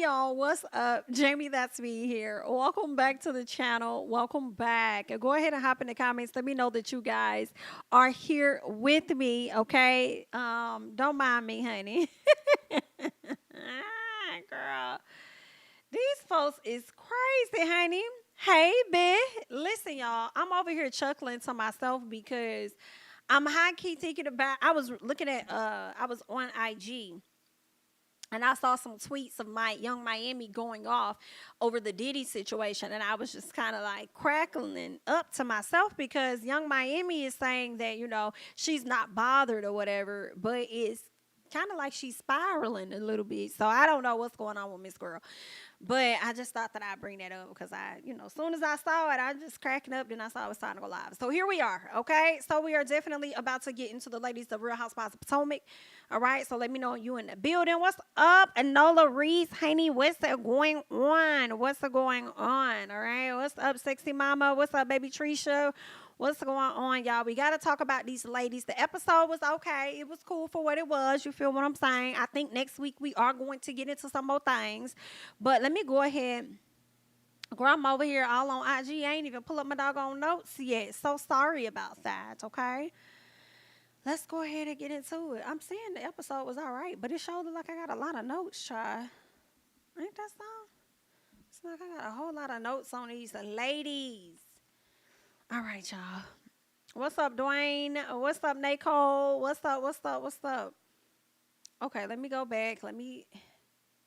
y'all, what's up? Jamie, that's me here. Welcome back to the channel. Welcome back. Go ahead and hop in the comments. Let me know that you guys are here with me, okay? Don't mind me, honey. Girl, these folks is crazy, honey. Hey, bitch. Listen, y'all, I'm over here chuckling to myself because I'm high key thinking about. I was looking at. I was on IG and I saw some tweets of my Young Miami going off over the Diddy situation, and I was just kind of like crackling up to myself because Young Miami is saying that she's not bothered or whatever, but it's kind of like she's spiraling a little bit. So I don't know what's going on with Miss Girl. But I just thought that I'd bring that up because as soon as I saw it, I just cracking up. Then I saw it was time to go live. So here we are, okay? So we are definitely about to get into the ladies of Real Housewives of Potomac, all right? So let me know you in the building. What's up, Enola Reese, honey? What's going on? What's going on, all right? What's up, sexy mama? What's up, baby Trisha? What's going on, y'all? We got to talk about these ladies. The episode was okay. It was cool for what it was. You feel what I'm saying? I think next week we are going to get into some more things. But let me go ahead. Girl, I'm over here all on IG. I ain't even pull up my doggone notes yet. So sorry about that, okay? Let's go ahead and get into it. I'm saying the episode was all right, but it showed like I got a lot of notes, child. Ain't that so? It's like I got a whole lot of notes on these ladies. All right, y'all. What's up, Dwayne? What's up, Nicole? What's up? What's up? What's up? Okay, let me go back. Let me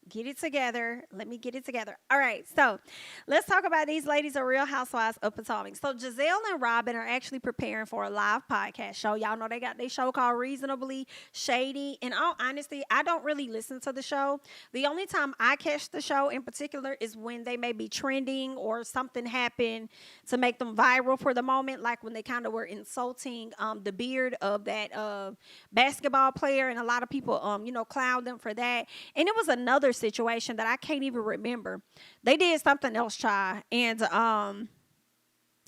get it together. Let me get it together. All right, so let's talk about these ladies are Real Housewives of Potomac. So Giselle and Robin are actually preparing for a live podcast show. Y'all know they got their show called Reasonably Shady. In all honesty, I don't really listen to the show. The only time I catch the show in particular is when they may be trending or something happened to make them viral for the moment, like when they kind of were insulting the beard of that basketball player, and a lot of people clowned them for that. And it was another situation that I can't even remember. They did something else, child, and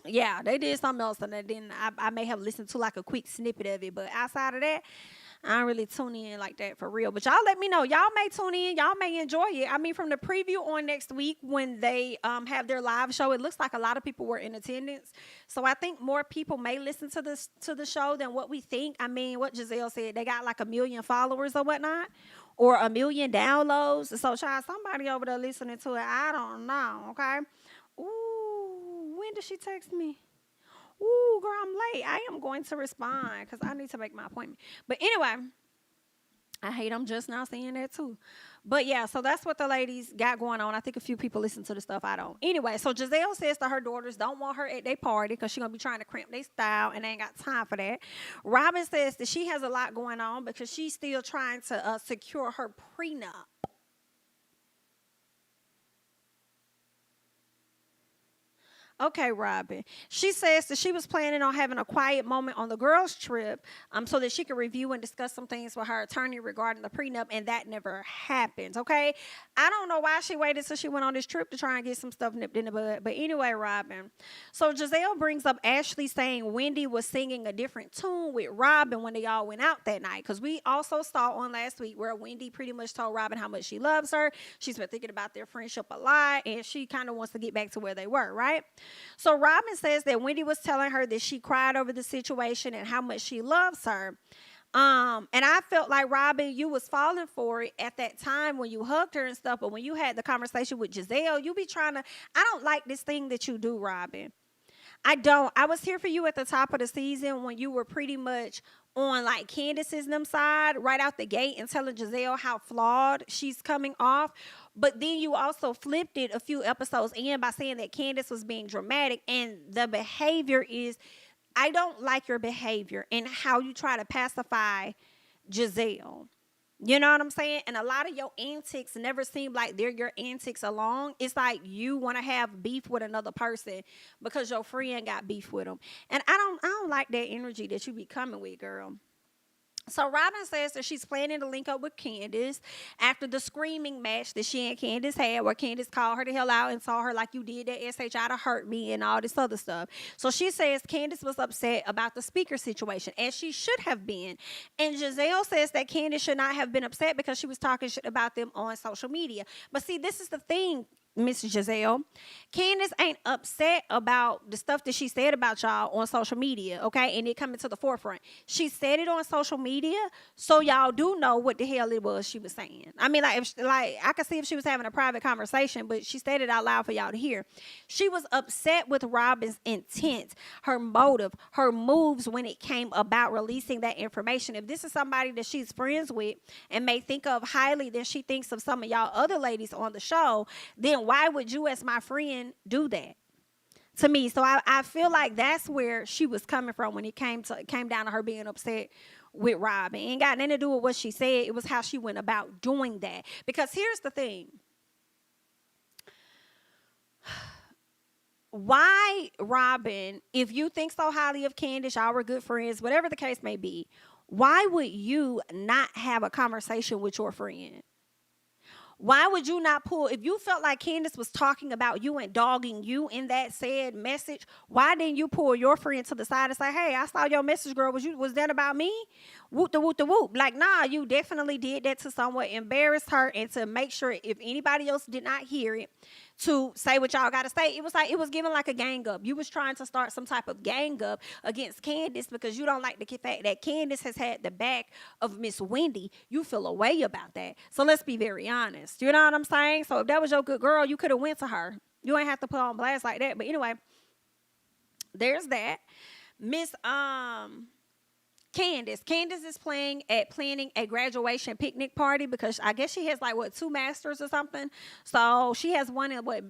yeah, they did something else, and then I may have listened to like a quick snippet of it, but outside of that, I don't really tune in like that for real. But y'all let me know. Y'all may tune in. Y'all may enjoy it. I mean, from the preview on next week when they have their live show, it looks like a lot of people were in attendance. So I think more people may listen to the show than what we think. I mean, what Giselle said, they got like 1 million followers or whatnot, or 1 million downloads. So, child, somebody over there listening to it, I don't know, okay? Ooh, when did she text me? Ooh, girl, I'm late. I am going to respond because I need to make my appointment. But anyway, I hate I'm just now seeing that too. But yeah, so that's what the ladies got going on. I think a few people listen to the stuff I don't. Anyway, so Giselle says to her daughters don't want her at their party because she's going to be trying to cramp their style and they ain't got time for that. Robin says that she has a lot going on because she's still trying to secure her prenup. Okay, Robin. She says that she was planning on having a quiet moment on the girls' trip so that she could review and discuss some things with her attorney regarding the prenup, and that never happened, okay? I don't know why she waited till she went on this trip to try and get some stuff nipped in the bud. But anyway, Robin. So Giselle brings up Ashley saying Wendy was singing a different tune with Robin when they all went out that night, because we also saw on last week where Wendy pretty much told Robin how much she loves her. She's been thinking about their friendship a lot, and she kind of wants to get back to where they were, right? So Robin says that Wendy was telling her that she cried over the situation and how much she loves her. And I felt like, Robin, you was falling for it at that time when you hugged her and stuff. But when you had the conversation with Giselle, you be trying to, I don't like this thing that you do, Robin. I don't. I was here for you at the top of the season when you were pretty much on like Candice's them side right out the gate and telling Giselle how flawed she's coming off. But then you also flipped it a few episodes in by saying that Candice was being dramatic, and the behavior is, I don't like your behavior and how you try to pacify Giselle. You know what I'm saying? And a lot of your antics never seem like they're your antics alone. It's like you want to have beef with another person because your friend got beef with them. And I don't like that energy that you be coming with, girl. So Robin says that she's planning to link up with Candice after the screaming match that she and Candice had, where Candice called her the hell out and saw her like, you did that SHI to hurt me and all this other stuff. So she says Candice was upset about the speaker situation, and she should have been. And Giselle says that Candice should not have been upset because she was talking shit about them on social media. But see, this is the thing, Miss Giselle. Candice ain't upset about the stuff that she said about y'all on social media, okay? And it coming to the forefront. She said it on social media, so y'all do know what the hell it was she was saying. I mean, like I could see if she was having a private conversation, but she said it out loud for y'all to hear. She was upset with Robin's intent, her motive, her moves when it came about releasing that information. If this is somebody that she's friends with and may think of highly than she thinks of some of y'all other ladies on the show, then why would you as my friend do that to me? So I feel like that's where she was coming from when it came down to her being upset with Robin. It ain't got nothing to do with what she said. It was how she went about doing that. Because here's the thing. Why, Robin, if you think so highly of Candice, y'all were good friends, whatever the case may be, why would you not have a conversation with your friend? Why would you not pull, if you felt like Candice was talking about you and dogging you in that said message, why didn't you pull your friend to the side and say, hey, I saw your message, girl. Was that about me? Whoop the whoop the whoop. Like, nah, you definitely did that to somewhat embarrass her and to make sure if anybody else did not hear it, to say what y'all got to say. It was like, it was given like a gang up. You was trying to start some type of gang up against Candice because you don't like the fact that Candice has had the back of Miss Wendy. You feel a way about that. So let's be very honest. You know what I'm saying? So if that was your good girl, you could have went to her. You ain't have to put on blast like that. But anyway, there's that. Miss Candice. Candice is planning a graduation picnic party because I guess she has like what 2 masters or something. So she has one in what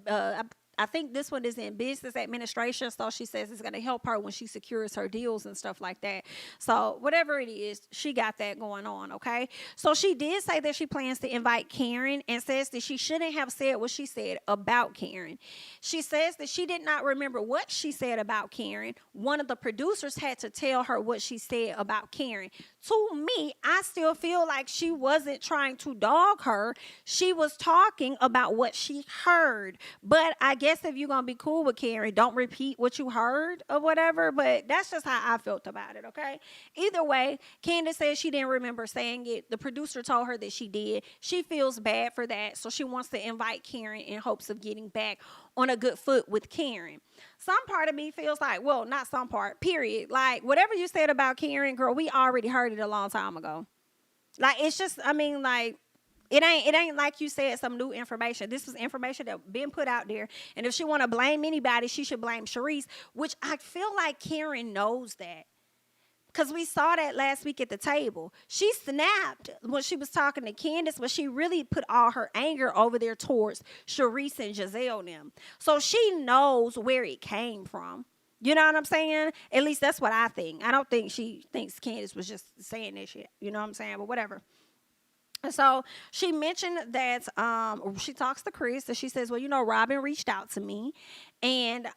I think this one is in business administration. So she says it's going to help her when she secures her deals and stuff like that. So whatever it is, she got that going on. Okay. So she did say that she plans to invite Karen and says that she shouldn't have said what she said about Karen. She says that she did not remember what she said about Karen. One of the producers had to tell her what she said about Karen. To me, I still feel like she wasn't trying to dog her. She was talking about what she heard. But I guess if you're going to be cool with Karen, don't repeat what you heard or whatever. But that's just how I felt about it, okay? Either way, Candice says she didn't remember saying it. The producer told her that she did. She feels bad for that, so she wants to invite Karen in hopes of getting back on a good foot with Karen. Some part of me feels like, well, not some part, period. Like, whatever you said about Karen, girl, we already heard it a long time ago. Like, it's just, I mean, like, it ain't like you said some new information. This was information that been put out there. And if she want to blame anybody, she should blame Sharice, which I feel like Karen knows that. Because we saw that last week at the table. She snapped when she was talking to Candice, but she really put all her anger over there towards Sharice and Giselle them. So she knows where it came from. You know what I'm saying? At least that's what I think. I don't think she thinks Candice was just saying that shit. You know what I'm saying? But whatever. So she mentioned that she talks to Chris and she says, well, you know, Robin reached out to me. And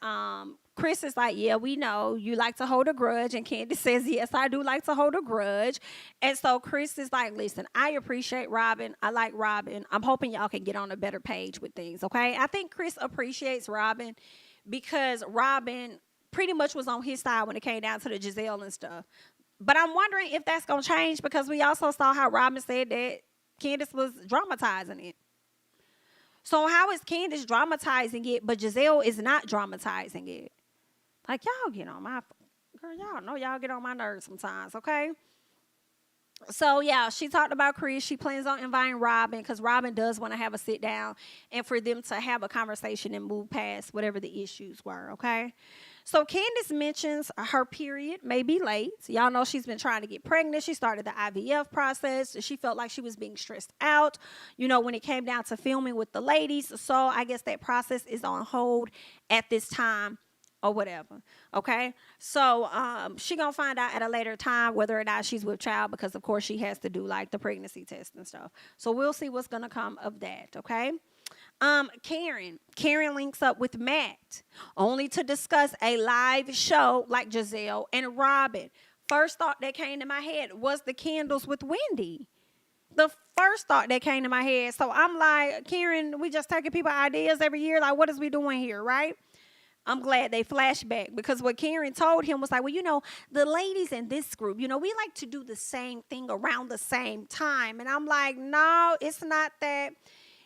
Chris is like, yeah, we know you like to hold a grudge. And Candice says, yes, I do like to hold a grudge. And so Chris is like, listen, I appreciate Robin. I like Robin. I'm hoping y'all can get on a better page with things, okay? I think Chris appreciates Robin because Robin pretty much was on his side when it came down to the Giselle and stuff. But I'm wondering if that's going to change because we also saw how Robin said that Candice was dramatizing it. So how is Candice dramatizing it, but Giselle is not dramatizing it? Like, y'all get on my, girl, y'all know y'all get on my nerves sometimes, okay? So, yeah, she talked about Chris. She plans on inviting Robin because Robin does want to have a sit down and for them to have a conversation and move past whatever the issues were, okay? So Candice mentions her period may be late. Y'all know she's been trying to get pregnant. She started the IVF process. She felt like she was being stressed out, you know, when it came down to filming with the ladies. So I guess that process is on hold at this time or whatever, okay? So she gonna find out at a later time whether or not she's with child because, of course, she has to do, like, the pregnancy test and stuff. So we'll see what's gonna come of that, okay? Karen links up with Matt only to discuss a live show like Giselle and Robin. First thought that came to my head was the candles with Wendy. The first thought that came to my head. So I'm like, Karen, we just taking people ideas every year. Like, what is we doing here, right? I'm glad they flashed back because what Karen told him was like, well, the ladies in this group, we like to do the same thing around the same time. And I'm like, no, it's not that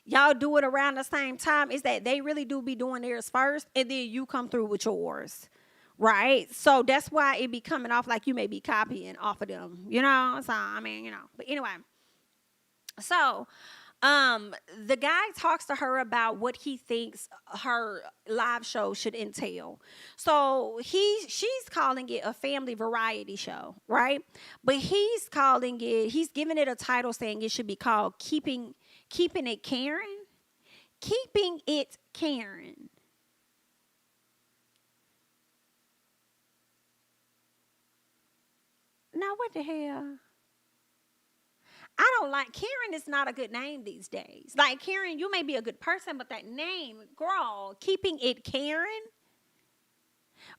y'all do it around the same time. It's that they really do be doing theirs first and then you come through with yours. Right. So that's why it be coming off like you may be copying off of them, So, I mean, but anyway. So, the guy talks to her about what he thinks her live show should entail. So she's calling it a family variety show, right? But he's giving it a title saying it should be called Keeping It Karen. Keeping It Karen. Now what the hell? I don't like Karen is not a good name these days. Like Karen, you may be a good person, but that name, girl, Keeping It Karen.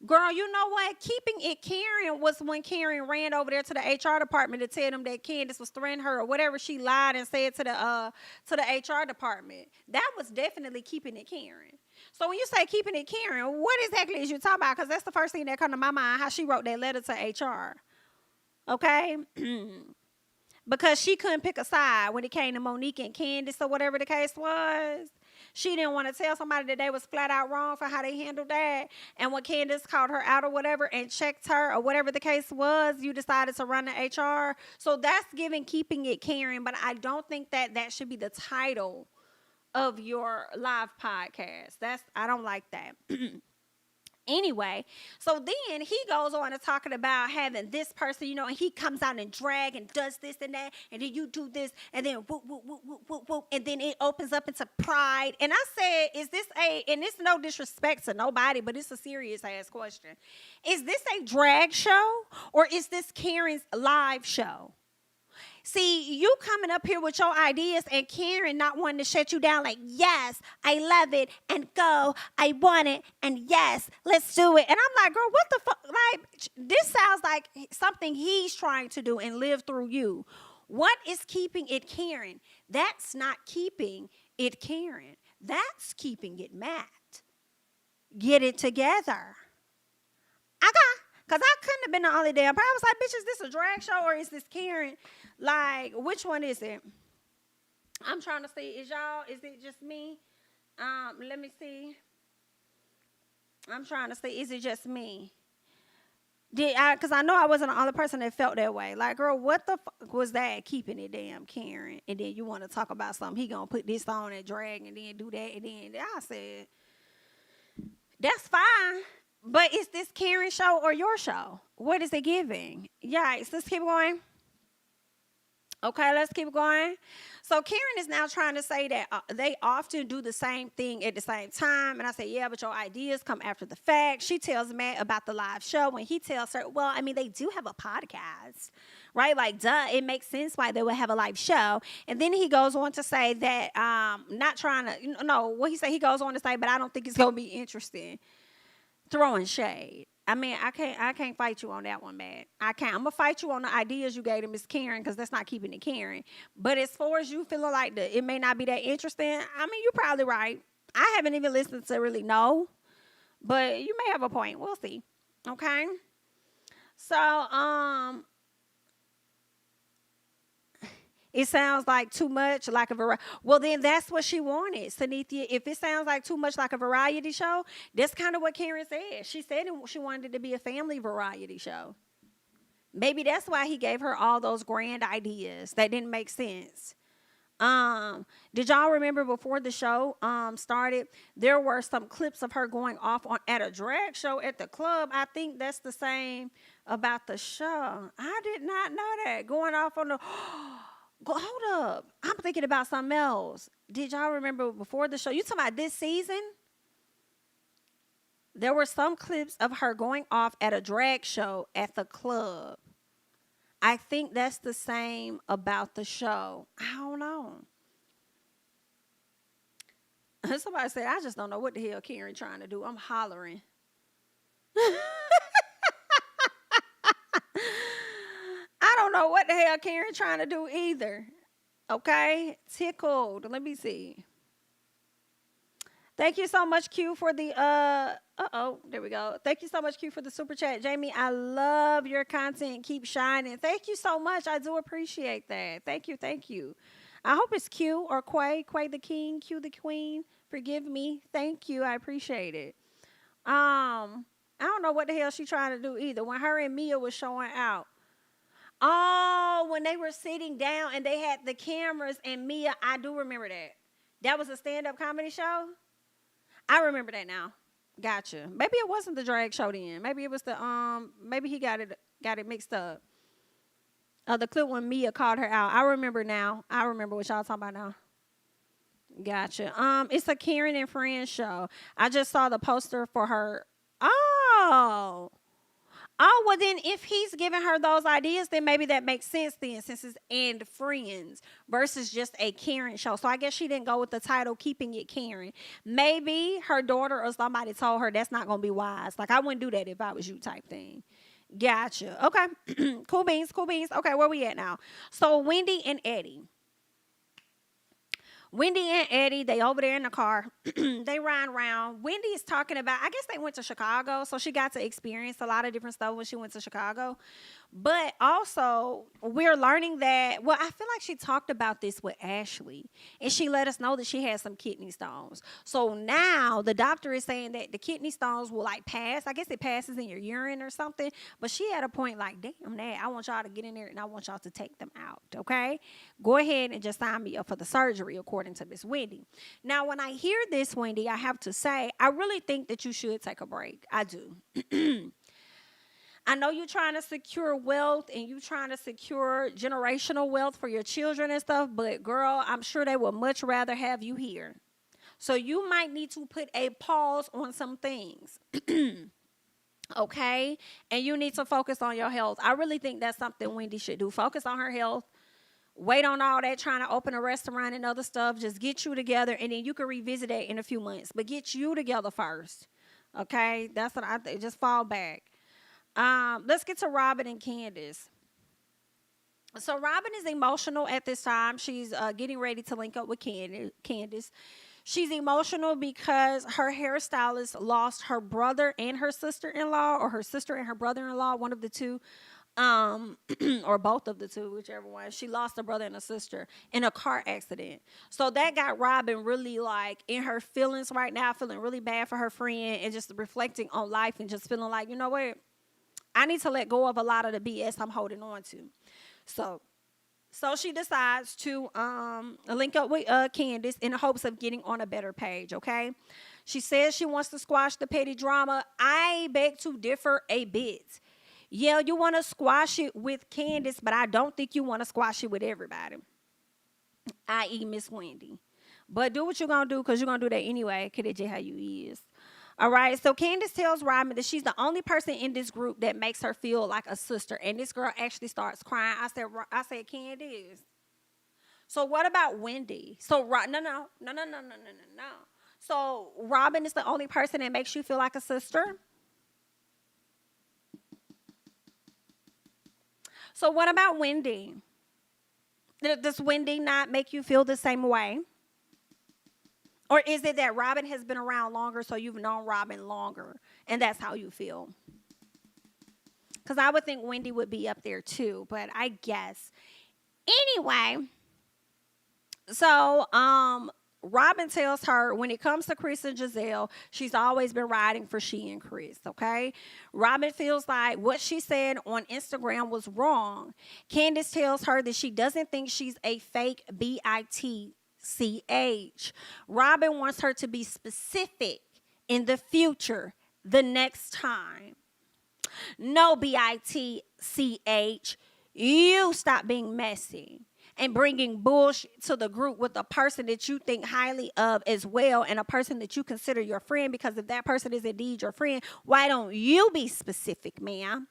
Girl, you know what? Keeping It Karen was when Karen ran over there to the HR department to tell them that Candice was threatening her or whatever she lied and said to the HR department. That was definitely Keeping It Karen. So when you say Keeping It Karen, what exactly is you talking about? Because that's the first thing that come to my mind, how she wrote that letter to HR. Okay? Because she couldn't pick a side when it came to Monique and Candice or whatever the case was. She didn't want to tell somebody that they was flat out wrong for how they handled that. And when Candice called her out or whatever and checked her or whatever the case was, you decided to run the HR. So that's giving Keeping It Karen, but I don't think that should be the title of your live podcast. I don't like that. Anyway, so then he goes on to talking about having this person, and he comes out and drag and does this and that, and then you do this, and then whoop, whoop, whoop, whoop, whoop, whoop, and then it opens up into pride. And I said, and it's no disrespect to nobody, but it's a serious ass question. Is this a drag show or is this Karen's live show? See, you coming up here with your ideas and Karen not wanting to shut you down like, yes, I love it, and go, I want it, and yes, let's do it. And I'm like, girl, what the fuck? Like, this sounds like something he's trying to do and live through you. What is Keeping It Karen? That's not Keeping It Karen. That's Keeping It Matt. Get it together. Because I couldn't have been the only damn person. I was like, bitch, is this a drag show or is this Karen? Like, which one is it? I'm trying to see. Is it just me? Let me see. I'm trying to see. Is it just me? Because I know I wasn't the only person that felt that way. Like, girl, what the fuck was that? Keeping it damn Karen. And then you want to talk about something. He going to put this on and drag and then do that. And then I said, that's fine. But is this Karen's show or your show? What is it giving? Yikes. Let's keep going. Okay, let's keep going. So Karen is now trying to say that they often do the same thing at the same time. And I say, yeah, but your ideas come after the fact. She tells Matt about the live show and he tells her, well, I mean, they do have a podcast, right? Like, duh, it makes sense why they would have a live show. And then he goes on to say that, not trying to, no, what he said, he goes on to say, but I don't think it's going to be interesting. Throwing shade. I mean, I can't fight you on that one, Matt. I can't. I'm gonna fight you on the ideas you gave to Miss Karen because that's not Keeping It Karen. But as far as you feeling like it may not be that interesting, I mean, you're probably right. I haven't even listened to really know, but you may have a point. We'll see. Okay. So it sounds like too much like a variety. Well, then that's what she wanted, Sanithia. If it sounds like too much like a variety show, that's kind of what Karen said. She said she wanted it to be a family variety show. Maybe that's why he gave her all those grand ideas that didn't make sense. Did y'all remember before the show started, there were some clips of her going off at a drag show at the club. I think that's the same about the show. I did not know that. Going off on the... Hold up. I'm thinking about something else. Did y'all remember before the show? You talking about this season? There were some clips of her going off at a drag show at the club. I think that's the same about the show. I don't know. Somebody said, I just don't know what the hell Karen trying to do. I'm hollering. know what the hell Karen trying to do either. Okay, tickled. Let me see. Thank you so much, Q, for the there we go. Thank you so much, Q, for the super chat. Jamie, I love your content. Keep shining. Thank you so much. I do appreciate that. Thank you, thank you. I hope it's Q or Quay, Quay the king, Q the queen. Forgive me. Thank you. I appreciate it. I don't know what the hell she trying to do either. When her and Mia was showing out. Oh, when they were sitting down and they had the cameras and Mia, I do remember that. That was a stand-up comedy show? I remember that now. Gotcha. Maybe it wasn't the drag show then. Maybe it was the maybe he got it mixed up. The clip when Mia called her out. I remember now. I remember what y'all talking about now. Gotcha. It's a Karen and Friends show. I just saw the poster for her. Oh. Oh, well then if he's giving her those ideas, then maybe that makes sense then, since it's and friends versus just a Karen show. So I guess she didn't go with the title Keeping It Karen. Maybe her daughter or somebody told her that's not gonna be wise. Like I wouldn't do that if I was you type thing. Gotcha. Okay. Cool beans, cool beans. Okay, where we at now? So Wendy and Eddie. Wendy and Eddie, they over there in the car. They riding around. Wendy is talking about, I guess they went to Chicago, so she got to experience a lot of different stuff when she went to Chicago. But also, we're learning that, well, I feel like she talked about this with Ashley, and she let us know that she had some kidney stones. So now the doctor is saying that the kidney stones will like pass. I guess it passes in your urine or something. But she had a point like, damn that, I want y'all to get in there and I want y'all to take them out, okay? Go ahead and just sign me up for the surgery, according to Miss Wendy. Now, when I hear this, Wendy, I have to say, I really think that you should take a break. I do. I know you're trying to secure wealth and you're trying to secure generational wealth for your children and stuff, but girl, I'm sure they would much rather have you here. So you might need to put a pause on some things. Okay? And you need to focus on your health. I really think that's something Wendy should do. Focus on her health. Wait on all that trying to open a restaurant and other stuff. Just get you together and then you can revisit it in a few months. But get you together first. Okay? That's what I think. Just fall back. Let's get to Robin and Candice. So Robin is emotional at this time. She's getting ready to link up with Candice. She's emotional because her hairstylist lost her brother and her sister-in-law, or her sister and her brother-in-law, one of the two, or both of the two, whichever one. She lost a brother and a sister in a car accident. So that got Robin really like in her feelings right now, feeling really bad for her friend and just reflecting on life and just feeling like, you know what? I need to let go of a lot of the BS I'm holding on to. So she decides to link up with Candice in the hopes of getting on a better page, okay? She says she wants to squash the petty drama. I beg to differ a bit. Yeah, you want to squash it with Candice, but I don't think you want to squash it with everybody, i.e. Miss Wendy. But do what you're going to do, because you're going to do that anyway, because that's just how you is. All right, so Candice tells Robin that she's the only person in this group that makes her feel like a sister. And this girl actually starts crying. I said, Candice. So what about Wendy? So, no. So Robin is the only person that makes you feel like a sister? So what about Wendy? Does Wendy not make you feel the same way? Or is it that Robin has been around longer, so you've known Robin longer, and that's how you feel? Because I would think Wendy would be up there too, but I guess. Anyway, so Robin tells her when it comes to Chris and Giselle, she's always been riding for she and Chris, okay? Robin feels like what she said on Instagram was wrong. Candice tells her that she doesn't think she's a fake bitch. Robin wants her to be specific in the future, the next time. No, bitch, you stop being messy and bringing bullshit to the group with a person that you think highly of as well, and a person that you consider your friend, because if that person is indeed your friend, why don't you be specific, ma'am?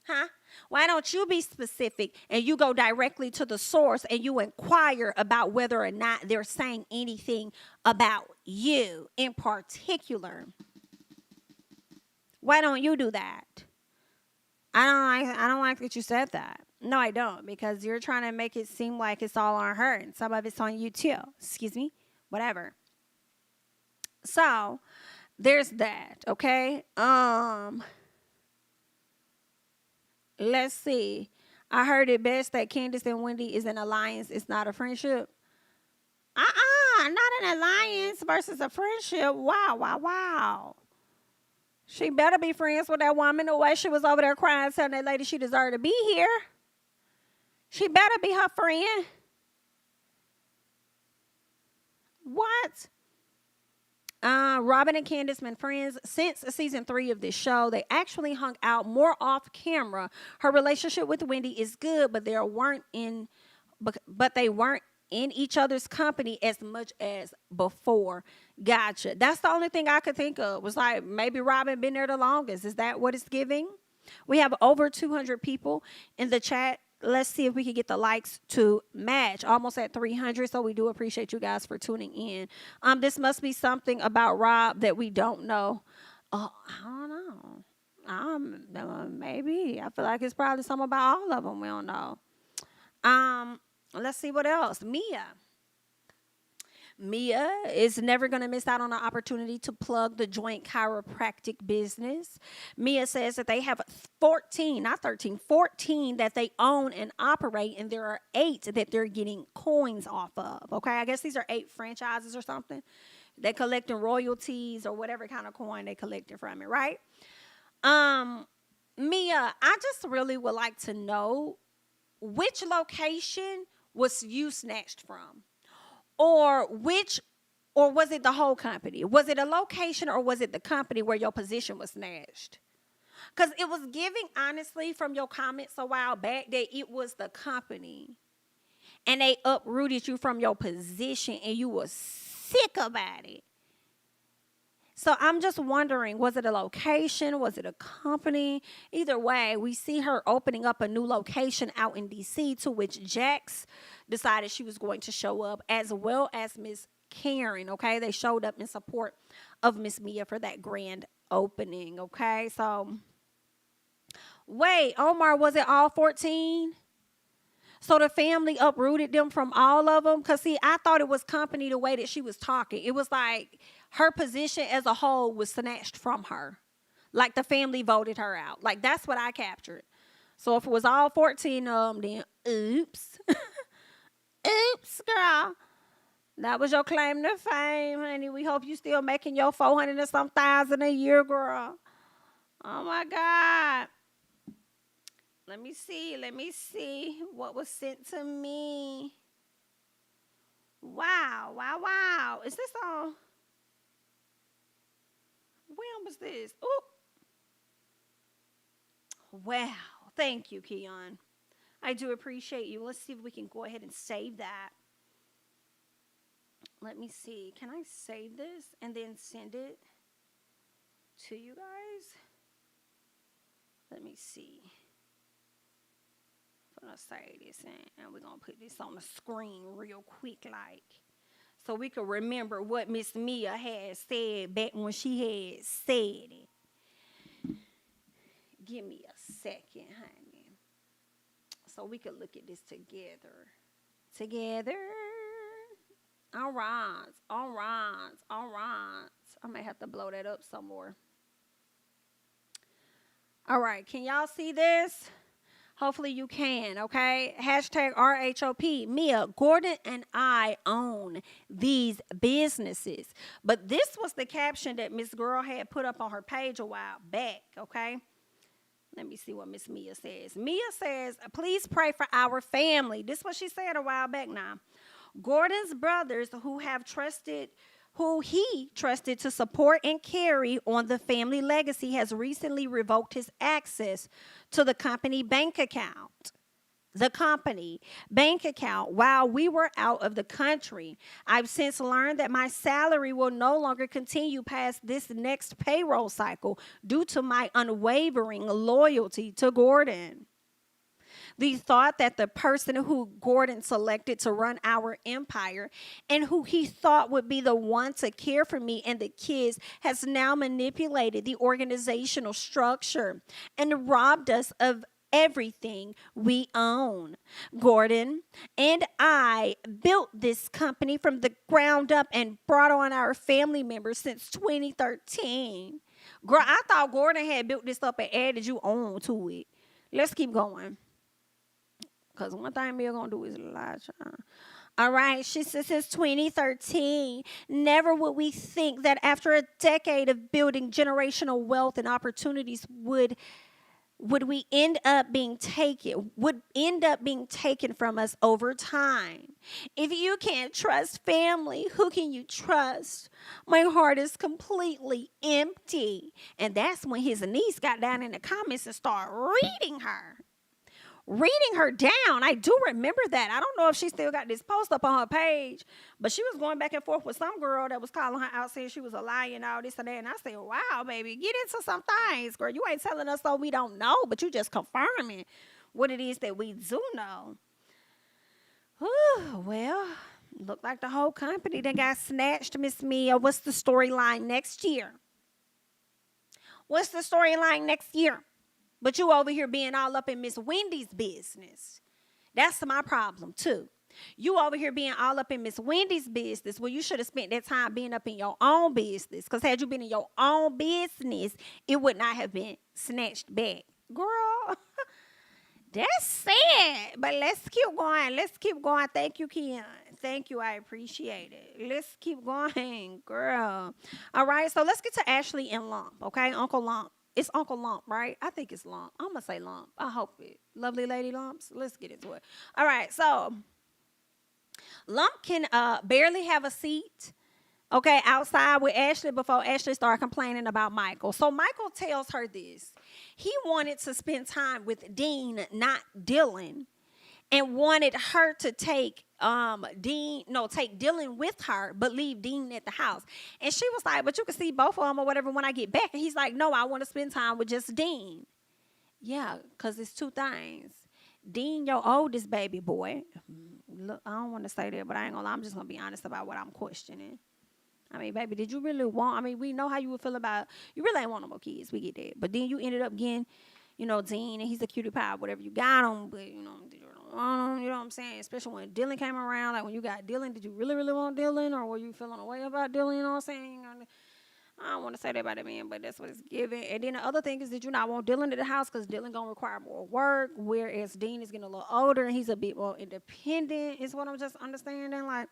Huh? Why don't you be specific and you go directly to the source and you inquire about whether or not they're saying anything about you in particular? Why don't you do that? I don't like that you said that. No, I don't, because you're trying to make it seem like it's all on her and some of it's on you too. Excuse me? Whatever. So, there's that, okay? Let's see. I heard it best that Candice and Wendy is an alliance, it's not a friendship. Not an alliance versus a friendship. Wow, wow, wow. She better be friends with that woman the way she was over there crying, telling that lady she deserved to be here. She better be her friend. What? Robin and Candice been friends since season 3 of this show. They actually hung out more off camera. Her relationship with Wendy is good, but they weren't in each other's company as much as before. Gotcha. That's the only thing I could think of. Was like maybe Robin been there the longest. Is that what it's giving? We have over 200 people in the chat. Let's see if we can get the likes to match. Almost at 300, so we do appreciate you guys for tuning in. This must be something about Rob that we don't know. I don't know. Maybe. I feel like it's probably something about all of them we don't know. Let's see what else. Mia is never going to miss out on the opportunity to plug the joint chiropractic business. Mia says that they have 14, not 13, 14 that they own and operate, and there are 8 that they're getting coins off of. Okay, I guess these are 8 franchises or something. They're collecting royalties or whatever kind of coin they collected from it, right? Mia, I just really would like to know which location was you snatched from? Or was it the whole company? Was it a location or was it the company where your position was snatched? Because it was giving, honestly, from your comments a while back that it was the company. And they uprooted you from your position and you were sick about it. So I'm just wondering, was it a location? Was it a company? Either way, we see her opening up a new location out in D.C. to which Jax decided she was going to show up, as well as Miss Karen, okay? They showed up in support of Miss Mia for that grand opening, okay? So, wait, Omar, was it all 14? So the family uprooted them from all of them? Because, see, I thought it was company the way that she was talking. It was like her position as a whole was snatched from her. Like the family voted her out. Like, that's what I captured. So if it was all 14 of them, then oops. Oops, girl. That was your claim to fame, honey. We hope you still making your 400 and some thousand a year, girl. Oh, my God. Let me see what was sent to me. Wow. Is this all? When was this? Ooh. Wow. Thank you, Keon. I do appreciate you. Let's see if we can go ahead and save that. Let me see. Can I save this and then send it to you guys? Let me see. I'm going to save this and we're going to put this on the screen real quick, like, so we can remember what Miss Mia had said back when she had said it. Give me a second, honey, so we can look at this together. All right. I may have to blow that up some more. All right, can y'all see this? Hopefully you can, okay? Hashtag RHOP. Mia, Gordon and I own these businesses. But this was the caption that Miss Girl had put up on her page a while back, okay? Let me see what Miss Mia says. Mia says, please pray for our family. This is what she said a while back now. Gordon's brothers who he trusted to support and carry on the family legacy has recently revoked his access to the company bank account. While we were out of the country. I've since learned that my salary will no longer continue past this next payroll cycle due to my unwavering loyalty to Gordon. The thought that the person who Gordon selected to run our empire and who he thought would be the one to care for me and the kids has now manipulated the organizational structure and robbed us of everything we own. Gordon and I built this company from the ground up and brought on our family members since 2013. Girl, I thought Gordon had built this up and added you on to it. Let's keep going. Because one thing we're going to do is lie, child. All right, she says since 2013, never would we think that after a decade of building generational wealth and opportunities would end up being taken from us over time. If you can't trust family, who can you trust? My heart is completely empty. And that's when his niece got down in the comments and started reading her down. I do remember that. I don't know if she still got this post up on her page, but she was going back and forth with some girl that was calling her out, saying she was a liar and all this and that. And I said, wow, baby, get into some things, girl. You ain't telling us so we don't know, but you just confirming what it is that we do know. Whew, well, look like the whole company that got snatched, Miss Mia. What's the storyline next year? What's the storyline next year? But you over here being all up in Miss Wendy's business. That's my problem, too. You over here being all up in Miss Wendy's business. Well, you should have spent that time being up in your own business. Because had you been in your own business, it would not have been snatched back. Girl, that's sad. But let's keep going. Let's keep going. Thank you, Keon. Thank you. I appreciate it. Let's keep going, girl. All right, so let's get to Ashley and Lump, okay? Uncle Lump. It's Uncle Lump, right? I think it's Lump. I'm going to say Lump. I hope it. Lovely Lady Lumps. Let's get into it. All right, so Lump can barely have a seat, okay, outside with Ashley before Ashley started complaining about Michael. So Michael tells her this. He wanted to spend time with Dean, not Dylan, and wanted her to take Dylan with her, but leave Dean at the house. And she was like, but you can see both of them or whatever when I get back. And he's like, no, I want to spend time with just Dean. Yeah, because it's two things. Dean, your oldest baby boy. Look, I don't want to say that, but I ain't going to lie. I'm just going to be honest about what I'm questioning. I mean, baby, did you really want, we know how you would feel about, you really ain't want no more kids. We get that. But then you ended up getting, Dean, and he's a cutie pie, whatever you got him, but, you know what I'm saying? Especially when Dylan came around, like when you got Dylan, did you really, really want Dylan, or were you feeling a way about Dylan, you know what I'm saying? I don't want to say that about the man, but that's what it's given. And then the other thing is that you not want Dylan at the house because Dylan going to require more work, whereas Dean is getting a little older and he's a bit more independent, is what I'm just understanding. Like,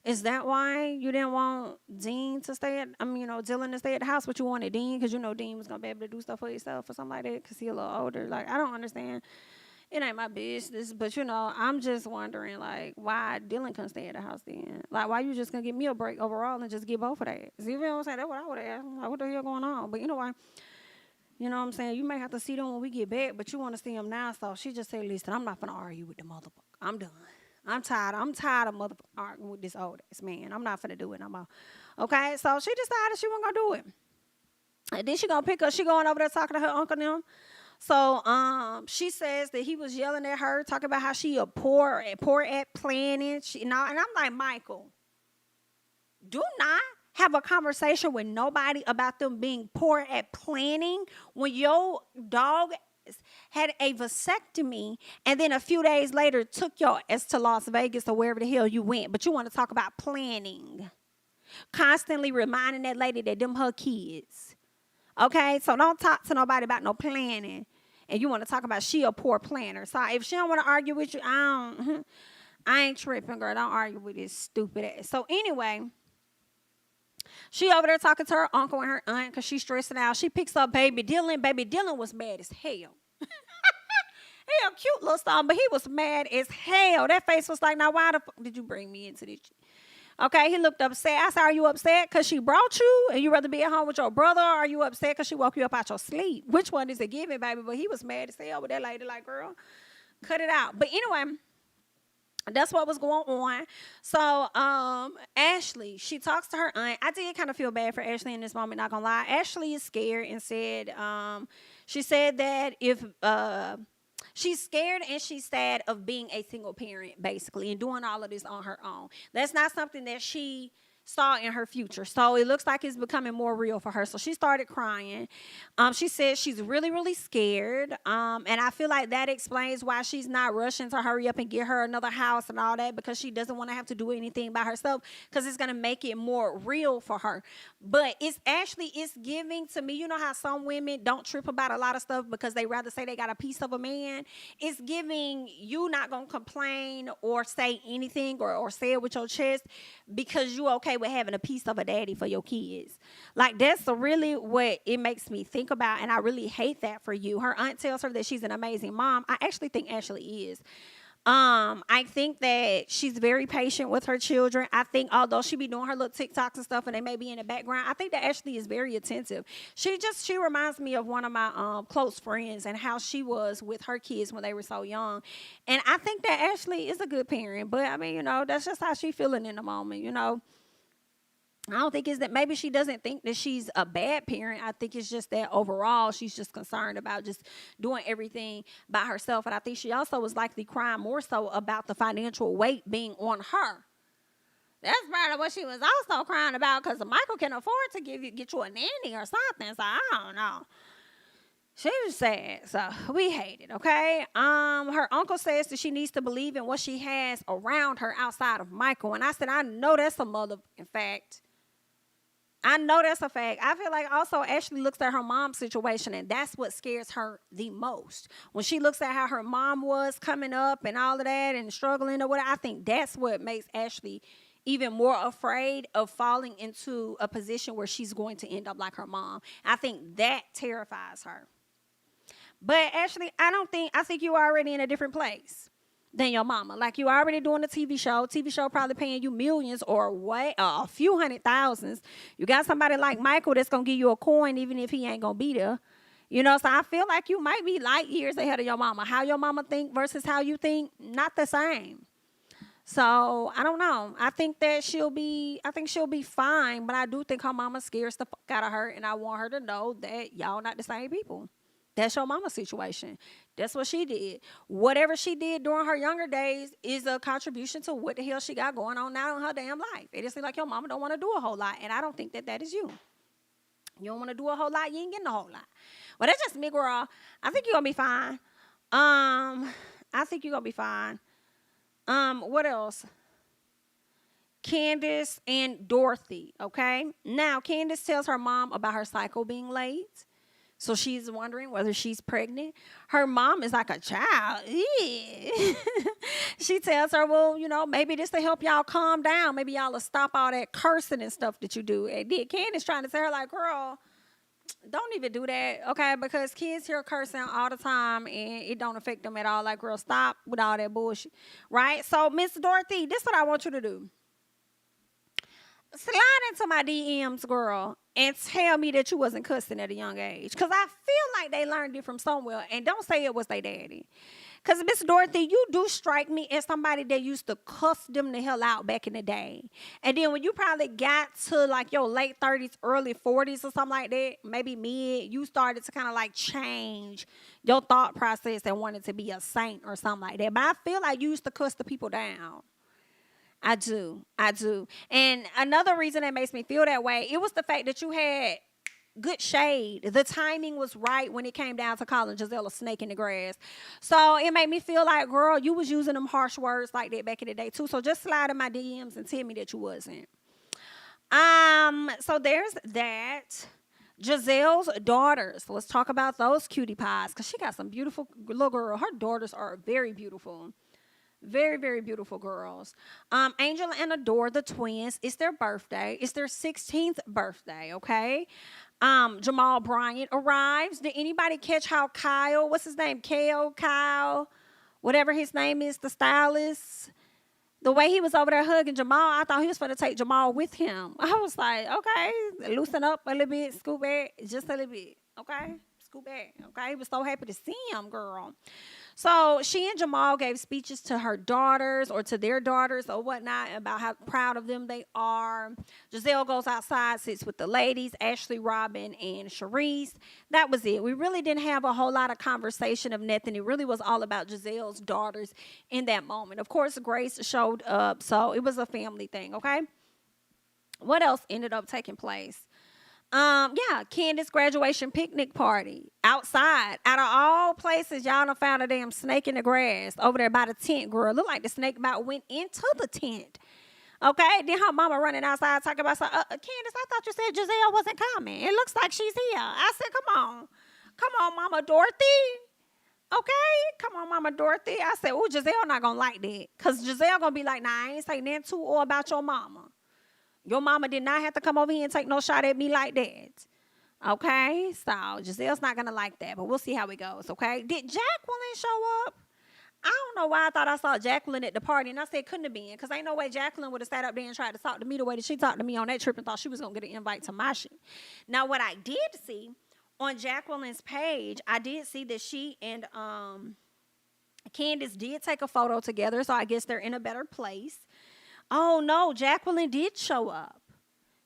is that why you didn't want Dean to stay at, Dylan to stay at the house, but you wanted Dean because Dean was going to be able to do stuff for himself or something like that because he's a little older? Like, I don't understand. It ain't my business, but, I'm just wondering, like, why Dylan couldn't stay at the house then? Like, why you just going to give me a break overall and just get both of that? See, you know what I'm saying? That's what I would have asked. Like, what the hell going on? But you know why? You know what I'm saying? You may have to see them when we get back, but you want to see them now. So she just said, listen, I'm not going to argue with the motherfucker. I'm done. I'm tired of motherfucking arguing with this old ass man. I'm not finna do it no more. Okay? So she decided she wasn't going to do it. And then she going to pick up. She going over there talking to her uncle now. So she says that he was yelling at her, talking about how she poor at planning. And I'm like, Michael, do not have a conversation with nobody about them being poor at planning when your dog had a vasectomy and then a few days later took your ass to Las Vegas or wherever the hell you went. But you want to talk about planning. Constantly reminding that lady that them her kids. Okay, so don't talk to nobody about no planning. And you want to talk about she a poor planner. So if she don't want to argue with you, I ain't tripping, girl. Don't argue with this stupid ass. So anyway, she over there talking to her uncle and her aunt because she's stressing out. She picks up baby Dylan. Baby Dylan was mad as hell. He a cute little son, but he was mad as hell. That face was like, now why the fuck did you bring me into this? Okay, he looked upset. I said, are you upset because she brought you and you rather be at home with your brother, or are you upset because she woke you up out your sleep? Which one is it giving, baby? But he was mad as hell with that lady, like, girl, cut it out. But anyway, that's what was going on. So Ashley, she talks to her aunt. I did kind of feel bad for Ashley in this moment, not going to lie. Ashley is scared and said, she said that if She's scared and she's sad of being a single parent, basically, and doing all of this on her own. That's not something that she saw in her future. So it looks like it's becoming more real for her. So she started crying. She said she's really, really scared. And I feel like that explains why she's not rushing to hurry up and get her another house and all that, because she doesn't want to have to do anything by herself, because it's going to make it more real for her. But it's giving to me, you know how some women don't trip about a lot of stuff because they rather say they got a piece of a man. It's giving you not going to complain or say anything or say it with your chest because you okay with having a piece of a daddy for your kids. Like, that's really what it makes me think about, and I really hate that for you. Her aunt tells her that she's an amazing mom. I actually think Ashley is. I think that she's very patient with her children. I think although she be doing her little TikToks and stuff and they may be in the background, I think that Ashley is very attentive. She reminds me of one of my close friends and how she was with her kids when they were so young. And I think that Ashley is a good parent, but I mean, that's just how she feeling in the moment. I don't think it's that maybe she doesn't think that she's a bad parent. I think it's just that overall she's just concerned about just doing everything by herself. And I think she also was likely crying more so about the financial weight being on her. That's probably what she was also crying about, because Michael can afford to get you a nanny or something. So I don't know. She was sad, so we hate it, okay? Her uncle says that she needs to believe in what she has around her outside of Michael. And I said, I know that's a motherfucking fact. I know that's a fact. I feel like also Ashley looks at her mom's situation, and that's what scares her the most. When she looks at how her mom was coming up and all of that and struggling or whatever, I think that's what makes Ashley even more afraid of falling into a position where she's going to end up like her mom. I think that terrifies her. But Ashley, I think you're already in a different place than your mama. Like, you already doing a TV show. TV show probably paying you millions or what, a few $100,000s. You got somebody like Michael that's going to give you a coin even if he ain't going to be there. So I feel like you might be light years ahead of your mama. How your mama think versus how you think, not the same. So I don't know. I think she'll be fine, but I do think her mama scares the fuck out of her, and I want her to know that y'all not the same people. That's your mama's situation. That's what she did. Whatever she did during her younger days is a contribution to what the hell she got going on now in her damn life. It just seems like your mama don't want to do a whole lot, and I don't think that is you. You don't want to do a whole lot, you ain't getting a whole lot. Well, that's just me, girl. I think you're going to be fine. I think you're going to be fine. What else? Candice and Dorothy, okay? Now, Candice tells her mom about her cycle being late. So she's wondering whether she's pregnant. Her mom is like a child. She tells her, well, maybe this to help y'all calm down. Maybe y'all will stop all that cursing and stuff that you do. And then Candice trying to tell her, like, girl, don't even do that, okay? Because kids hear cursing all the time and it don't affect them at all. Like, girl, stop with all that bullshit, right? So, Miss Dorothy, this is what I want you to do. Slide into my DMs, girl, and tell me that you wasn't cussing at a young age. Because I feel like they learned it from somewhere. And don't say it was their daddy. Because, Miss Dorothy, you do strike me as somebody that used to cuss them the hell out back in the day. And then when you probably got to like your late 30s, early 40s or something like that, maybe mid, you started to kind of like change your thought process and wanted to be a saint or something like that. But I feel like you used to cuss the people down. I do. And another reason that makes me feel that way, it was the fact that you had good shade. The timing was right when it came down to calling Giselle a snake in the grass. So it made me feel like, girl, you was using them harsh words like that back in the day too. So just slide in my DMs and tell me that you wasn't. So there's that. Giselle's daughters. Let's talk about those cutie pies, because she got some beautiful little girl. Her daughters are very beautiful. Very, very beautiful girls. Angel and Adore, the twins, it's their birthday. It's their 16th birthday, okay? Jamal Bryant arrives. Did anybody catch how Kyle, what's his name? Kyle, whatever his name is, the stylist, the way he was over there hugging Jamal, I thought he was going to take Jamal with him. I was like, okay, loosen up a little bit, scoot back, just a little bit, okay? Scoot back, okay? He was so happy to see him, girl. So she and Jamal gave speeches to her daughters or to their daughters or whatnot about how proud of them they are. Giselle goes outside, sits with the ladies, Ashley, Robin, and Sharice. That was it. We really didn't have a whole lot of conversation of nothing. It really was all about Giselle's daughters in that moment. Of course, Grace showed up, so it was a family thing, okay? What else ended up taking place? Yeah, Candice graduation picnic party outside. Out of all places, y'all done found a damn snake in the grass over there by the tent, girl. Looked like the snake about went into the tent. Okay, then her mama running outside talking about, Candice, I thought you said Giselle wasn't coming. It looks like she's here. I said, come on, Mama Dorothy. Okay, come on, Mama Dorothy. I said, oh, Giselle not gonna like that, cause Giselle gonna be like, nah, I ain't saying nothing to or about your mama. Your mama did not have to come over here and take no shot at me like that. Okay? So Giselle's not going to like that, but we'll see how it goes, okay? Did Jacqueline show up? I don't know why I thought I saw Jacqueline at the party, and I said couldn't have been, because ain't no way Jacqueline would have sat up there and tried to talk to me the way that she talked to me on that trip and thought she was going to get an invite to my shit. Now, what I did see on Jacqueline's page, I did see that she and Candice did take a photo together, so I guess they're in a better place. Oh, no, Jacqueline did show up.